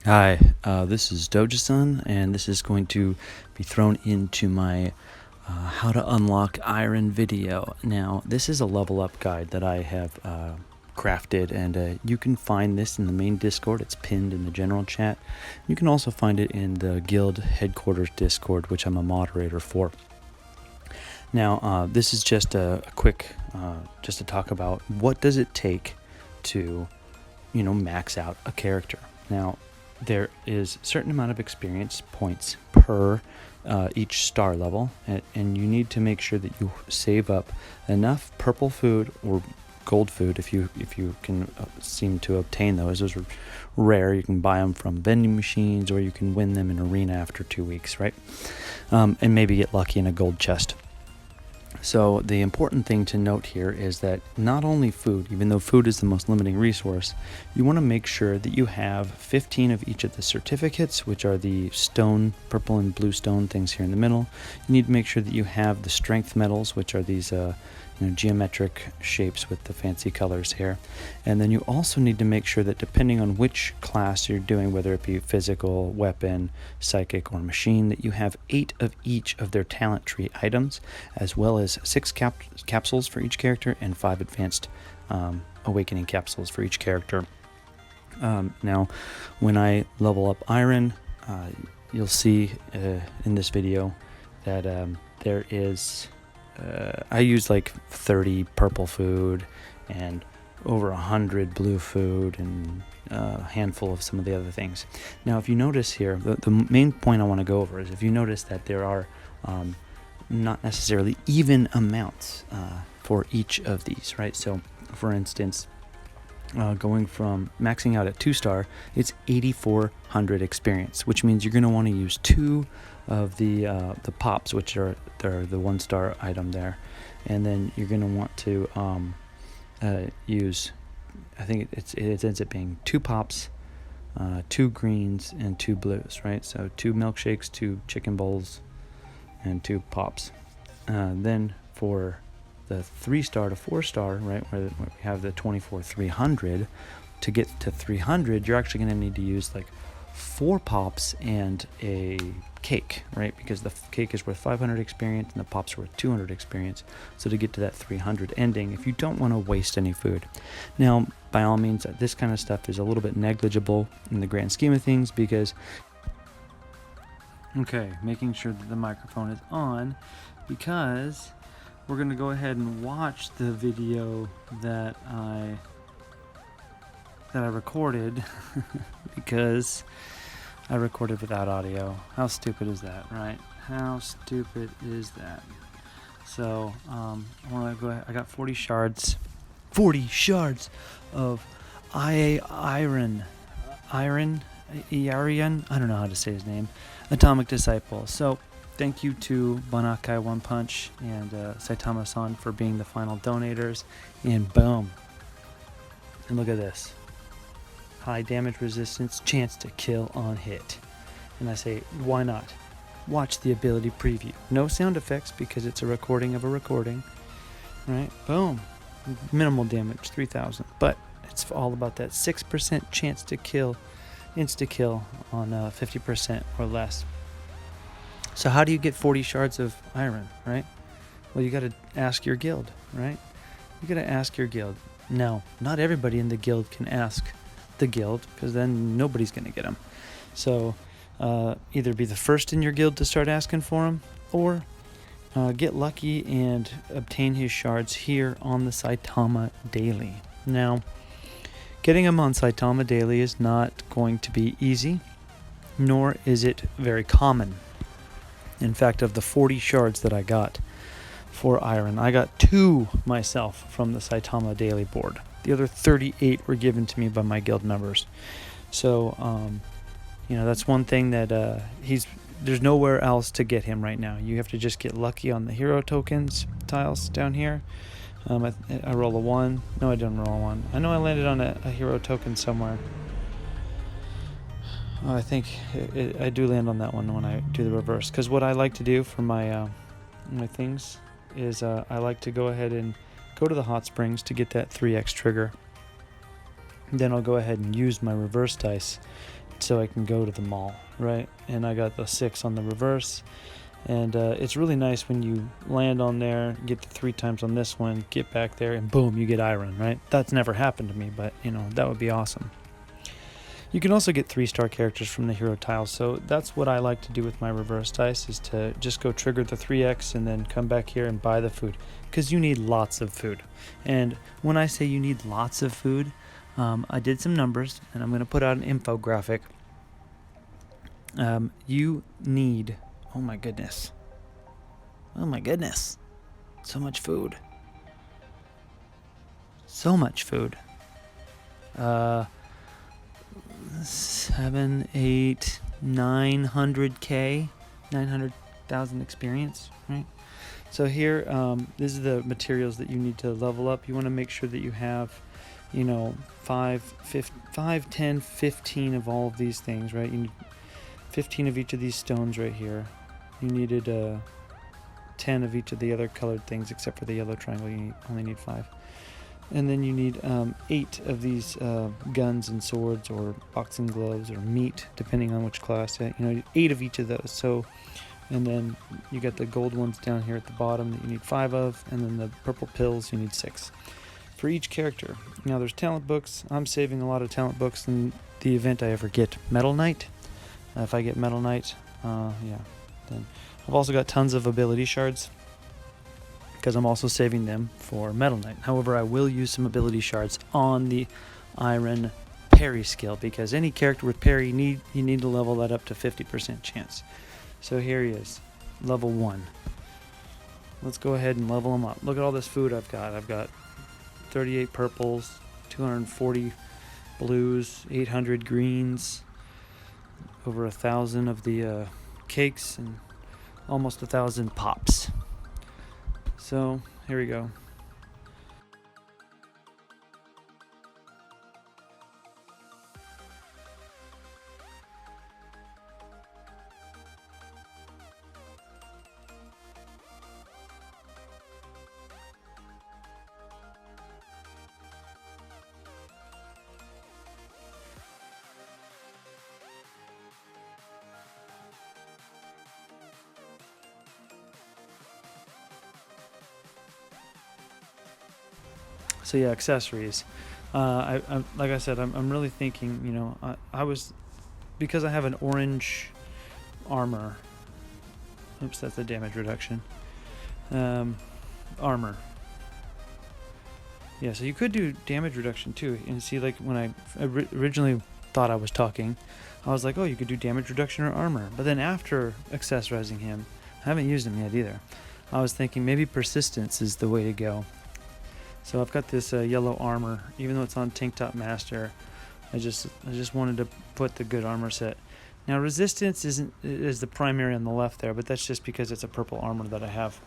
Hi, this is Doja-san, and this is going to be thrown into my how to unlock Iron video. Now, this is a level up guide that I have crafted, and you can find this in the main Discord. It's pinned in the general chat. You can also find it in the guild headquarters Discord, which I'm a moderator for. Now, this is just a quick, just to talk about what does it take to, max out a character. Now, there is a certain amount of experience points per each star level, and you need to make sure that you save up enough purple food or gold food if you can seem to obtain those. Those are rare. You can buy them from vending machines, or you can win them in arena after 2 weeks, right? And maybe get lucky in a gold chest. So the important thing to note here is that not only food, even though food is the most limiting resource, you want to make sure that you have 15 of each of the certificates, which are the stone, purple and blue stone things here in the middle. You need to make sure that you have the strength metals, which are these geometric shapes with the fancy colors here. And then you also need to make sure that depending on which class you're doing, whether it be physical, weapon, psychic, or machine, that you have 8 of each of their talent tree items, as well as 6 capsules for each character and 5 advanced awakening capsules for each character. Now, when I level up Iron, you'll see in this video that there is I used like 30 purple food and over 100 blue food and a handful of some of the other things. Now, if you notice here, the main point I want to go over is if you notice that there are not necessarily even amounts for each of these, right? So, for instance, going from maxing out at 2-star, it's 8,400 experience, which means you're going to want to use 2 of the pops, which are the 1-star item there, and then you're going to want to use, I think it ends up being 2 pops, 2 greens, and 2 blues, right? So 2 milkshakes, 2 chicken bowls, and 2 pops. Then for the 3-star to 4-star, right, where we have the 24,300, to get to 300, you're actually going to need to use like 4 pops and a cake, right? Because the cake is worth 500 experience and the pops are worth 200 experience. So to get to that 300 ending, if you don't want to waste any food. Now, by all means, this kind of stuff is a little bit negligible in the grand scheme of things because... Okay, making sure that the microphone is on because we're going to go ahead and watch the video that I recorded because I recorded without audio. How stupid is that, right? How stupid is that? So, I want to go ahead. I got 40 shards of Iairon. Iairon? I don't know how to say his name. Atomic Disciple. So, thank you to Banakai One Punch and Saitama-san for being the final donators. And boom. And look at this. High damage resistance, chance to kill on hit. And I say, why not? Watch the ability preview. No sound effects because it's a recording of a recording. Right? Boom. Minimal damage, 3,000. But it's all about that 6% chance to kill, insta-kill on 50% or less. So how do you get 40 shards of iron, right? Well, you got to ask your guild, right? You got to ask your guild. Now, not everybody in the guild can ask the guild because then nobody's going to get them. So either be the first in your guild to start asking for them, or get lucky and obtain his shards here on the Saitama Daily. Now, getting them on Saitama Daily is not going to be easy, nor is it very common. In fact, of the 40 shards that I got for Iron, I got 2 myself from the Saitama Daily board. The other 38 were given to me by my guild members. So, that's one thing that there's nowhere else to get him right now. You have to just get lucky on the hero tokens tiles down here. I roll a 1. No, I didn't roll a 1. I know I landed on a hero token somewhere. I think I do land on that one when I do the reverse. Because what I like to do for my things is I like to go ahead and go to the hot springs to get that 3x trigger. Then I'll go ahead and use my reverse dice so I can go to the mall, right? And I got the 6 on the reverse. And it's really nice when you land on there, get the 3 times on this one, get back there, and boom, you get Iron, right? That's never happened to me, but, that would be awesome. You can also get 3-star characters from the hero tiles, so that's what I like to do with my reverse dice, is to just go trigger the 3x and then come back here and buy the food, because you need lots of food. And when I say you need lots of food, I did some numbers, and I'm going to put out an infographic. You need... Oh my goodness. So much food. 7, 8, 900k, 900,000 experience, right? So here, this is the materials that you need to level up. You want to make sure that you have, 5, 10, 15 of all of these things, right? You need 15 of each of these stones right here. You needed 10 of each of the other colored things, except for the yellow triangle. You only need 5. And then you need 8 of these guns and swords, or boxing gloves, or meat, depending on which class. 8 of each of those. So, and then you got the gold ones down here at the bottom that you need 5 of, and then the purple pills you need 6 for each character. Now there's talent books. I'm saving a lot of talent books in the event I ever get Metal Knight. If I get Metal Knight, then I've also got tons of ability shards, because I'm also saving them for Metal Knight. However, I will use some ability shards on the Iron parry skill, because any character with parry, you need to level that up to 50% chance. So here he is, level 1. Let's go ahead and level him up. Look at all this food I've got. I've got 38 purples, 240 blues, 800 greens, over 1,000 of the cakes, and almost 1,000 pops. So here we go. So yeah, accessories. I like I said, I'm really thinking. I was, because I have an orange armor. Oops, that's a damage reduction. Armor. Yeah, so you could do damage reduction too. And see, like when I originally thought I was talking, I was like, oh, you could do damage reduction or armor. But then after accessorizing him, I haven't used him yet either. I was thinking maybe persistence is the way to go. So I've got this yellow armor, even though it's on Tank Top Master. I just wanted to put the good armor set. Now resistance is the primary on the left there, but that's just because it's a purple armor that I have.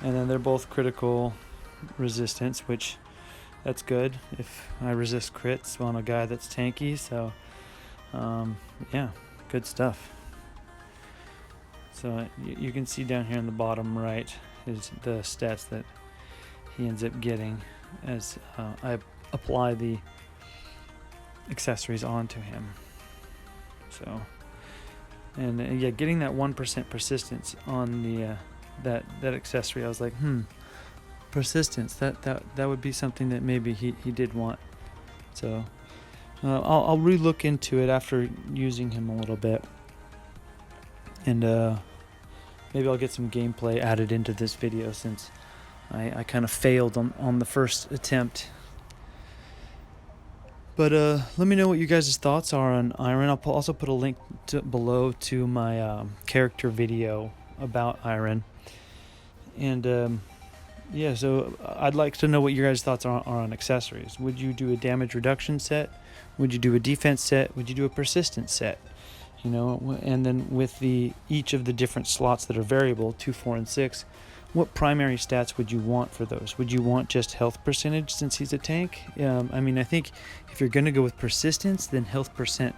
And then they're both critical resistance, which that's good if I resist crits on a guy that's tanky. So yeah, good stuff. So you can see down here in the bottom right is the stats that he ends up getting as I apply the accessories onto him. So, and yeah, getting that 1% persistence on the that accessory, I was like, persistence. That would be something that maybe he did want. So I'll re-look into it after using him a little bit, and maybe I'll get some gameplay added into this video, since I kind of failed on the first attempt. But let me know what you guys' thoughts are on Iron. I'll also put a link below to my character video about Iron. And yeah, so I'd like to know what your guys' thoughts are on accessories. Would you do a damage reduction set? Would you do a defense set? Would you do a persistence set? And then with each of the different slots that are variable, 2, 4, and 6, what primary stats would you want for those? Would you want just health percentage since he's a tank? I think if you're going to go with persistence, then health percent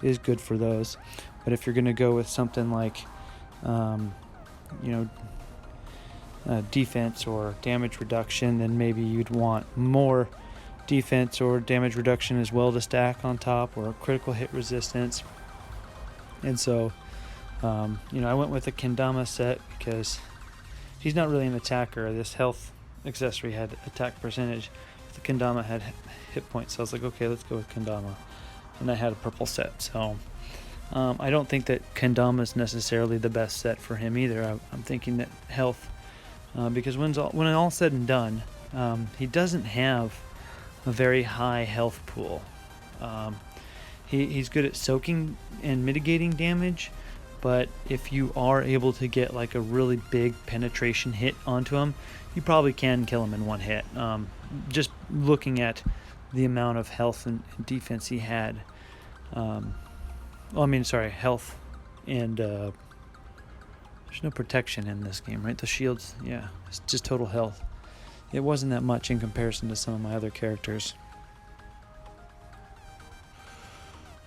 is good for those. But if you're going to go with something like, defense or damage reduction, then maybe you'd want more defense or damage reduction as well to stack on top, or critical hit resistance. And so, I went with a kendama set because he's not really an attacker. This health accessory had attack percentage. The kendama had hit points, so I was like, okay, let's go with kendama. And I had a purple set, so I don't think that kendama is necessarily the best set for him either. I'm thinking that health, because when all's said and done, he doesn't have a very high health pool. He's good at soaking and mitigating damage, but if you are able to get like a really big penetration hit onto him, you probably can kill him in one hit. Just looking at the amount of health and defense he had. Health and there's no protection in this game, right? The shields, yeah, it's just total health. It wasn't that much in comparison to some of my other characters.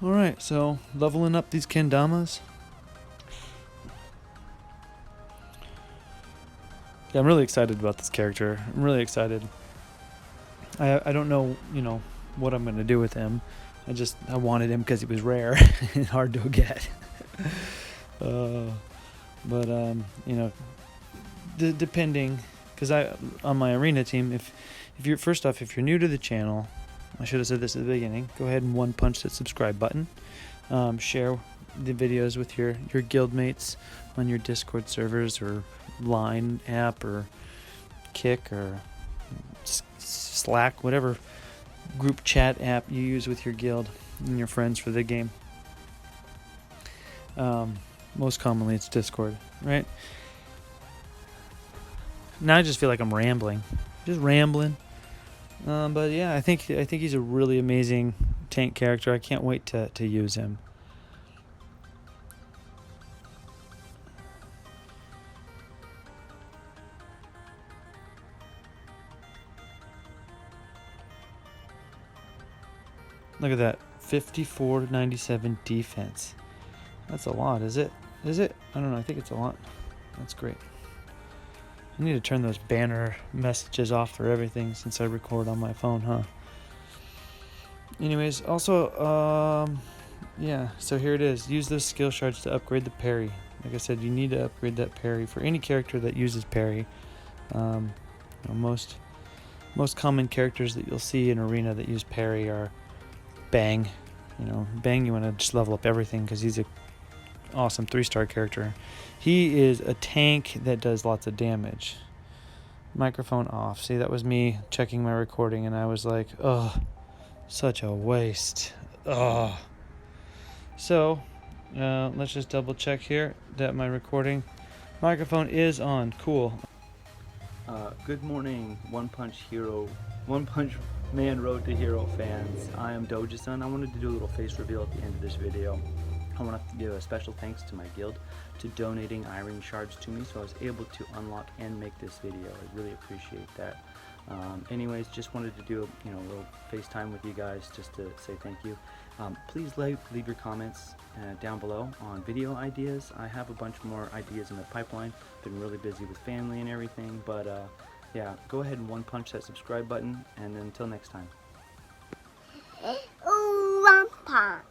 Alright, so leveling up these kendamas. Yeah, I'm really excited about this character. I'm really excited. I don't know, what I'm going to do with him. I wanted him because he was rare and hard to get. Depending, because on my arena team, if you're new to the channel, I should have said this at the beginning. Go ahead and one punch that subscribe button. Share the videos with your guild mates on your Discord servers or Line app or Kick or Slack, whatever group chat app you use with your guild and your friends for the game. Most commonly it's Discord, right? Now I just feel like I'm rambling. But yeah, I think he's a really amazing tank character. I can't wait to use him. Look at that, 54-97 defense. That's a lot, is it? Is it? I don't know, I think it's a lot. That's great. I need to turn those banner messages off for everything since I record on my phone, huh? Anyways, also, yeah, so here it is. Use those skill shards to upgrade the parry. Like I said, you need to upgrade that parry for any character that uses parry. Most common characters that you'll see in Arena that use parry are Bang. Bang, you want to just level up everything because he's a awesome 3-star character. He is a tank that does lots of damage. Microphone off. See, that was me checking my recording and I was like, oh, such a waste. Oh. So, let's just double check here that my recording microphone is on. Cool. Good morning, One Punch Man Road to Hero fans. I am Doja-san. I wanted to do a little face reveal at the end of this video. I want to give a special thanks to my guild to donating Iairon shards to me, so I was able to unlock and make this video. I really appreciate that. Anyways, just wanted to do a little FaceTime with you guys just to say thank you. Please leave your comments down below on video ideas. I have a bunch more ideas in the pipeline. Been really busy with family and everything, but yeah, go ahead and one punch that subscribe button, and until next time. One punch.